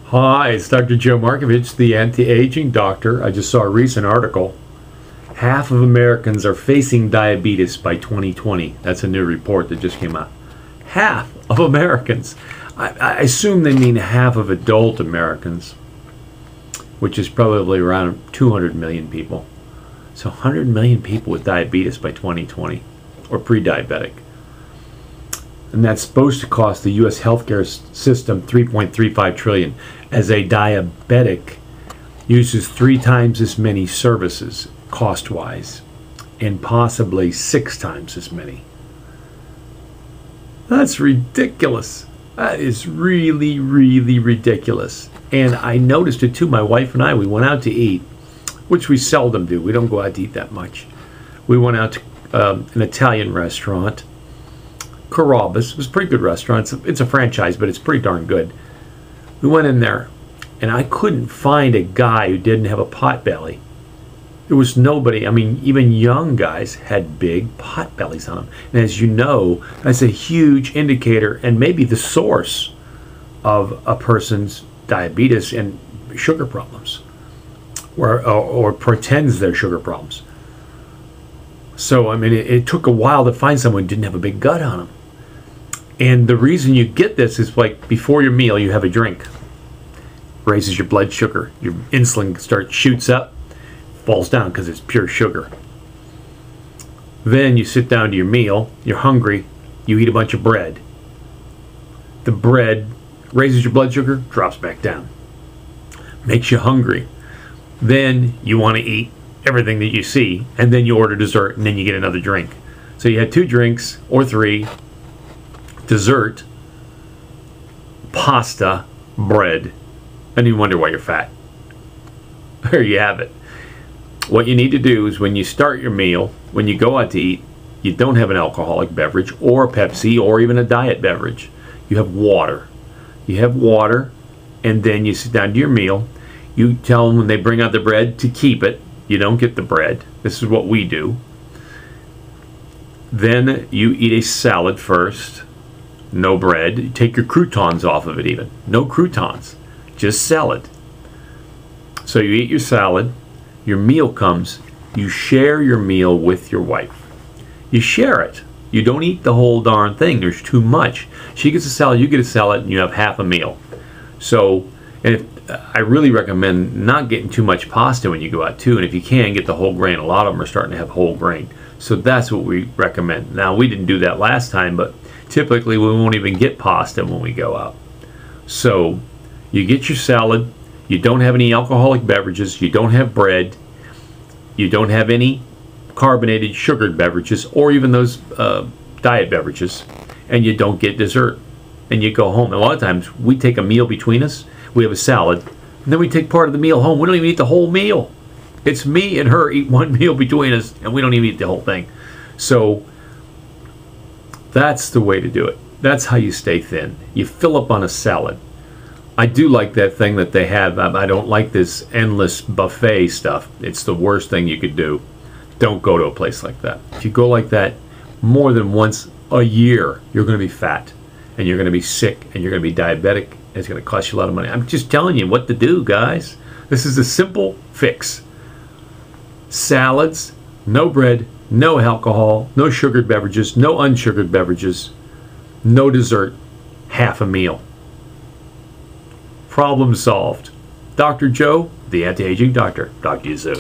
Hi, it's Dr. Joe Markovich, the anti-aging doctor. I just saw a recent article. Half of Americans are facing diabetes by 2020. That's a new report that just came out. Half of Americans. I assume they mean half of adult Americans, which is probably around 200 million people. So 100 million people with diabetes by 2020, or pre-diabetic. And that's supposed to cost the U.S. healthcare system $3.35 trillion, as a diabetic uses 3 times as many services cost-wise, and possibly 6 times as many. That's ridiculous. That is really, really ridiculous. And I noticed it too. My wife and I, we went out to eat, which we seldom do. We don't go out to eat that much. We went out to an Italian restaurant, Carrabba's. It was a pretty good restaurant. It's a franchise, but it's pretty darn good. We went in there, and I couldn't find a guy who didn't have a pot belly. There was nobody. I mean, even young guys had big pot bellies on them. And as you know, that's a huge indicator and maybe the source of a person's diabetes and sugar problems, or pretends they're sugar problems. So, I mean, it took a while to find someone who didn't have a big gut on them. And the reason you get this is, like, before your meal, you have a drink. Raises your blood sugar. Your insulin shoots up, falls down because it's pure sugar. Then you sit down to your meal. You're hungry. You eat a bunch of bread. The bread raises your blood sugar, drops back down. Makes you hungry. Then you want to eat everything that you see, and then you order dessert, and then you get another drink. So you had 2 drinks or 3, dessert, pasta, bread, and you wonder why you're fat. There you have it. What you need to do is, when you start your meal, when you go out to eat, you don't have an alcoholic beverage or a Pepsi or even a diet beverage. You have water. You have water, and then you sit down to your meal. You tell them when they bring out the bread to keep it. You don't get the bread. This is what we do. Then you eat a salad first. No bread. You take your croutons off of it even. No croutons. Just salad. So you eat your salad. Your meal comes. You share your meal with your wife. You share it. You don't eat the whole darn thing. There's too much. She gets a salad, you get a salad, and you have half a meal. So, and if I really recommend not getting too much pasta when you go out too, and if you can, get the whole grain. A lot of them are starting to have whole grain. So that's what we recommend. Now, we didn't do that last time, but typically we won't even get pasta when we go out. So you get your salad, you don't have any alcoholic beverages, you don't have bread, you don't have any carbonated sugared beverages or even those diet beverages, and you don't get dessert. And you go home. A lot of times we take a meal between us. We have a salad, and then we take part of the meal home. We don't even eat the whole meal. It's me and her eat one meal between us, and we don't even eat the whole thing. So that's the way to do it. That's how you stay thin. You fill up on a salad. I do like that thing that they have. I don't like this endless buffet stuff. It's the worst thing you could do. Don't go to a place like that. If you go like that more than once a year, you're going to be fat, and you're going to be sick, and you're going to be diabetic. It's going to cost you a lot of money. I'm just telling you what to do, guys. This is a simple fix. Salads, no bread, no alcohol, no sugared beverages, no unsugared beverages, no dessert, half a meal. Problem solved. Dr. Joe, the anti-aging doctor. Talk to you soon.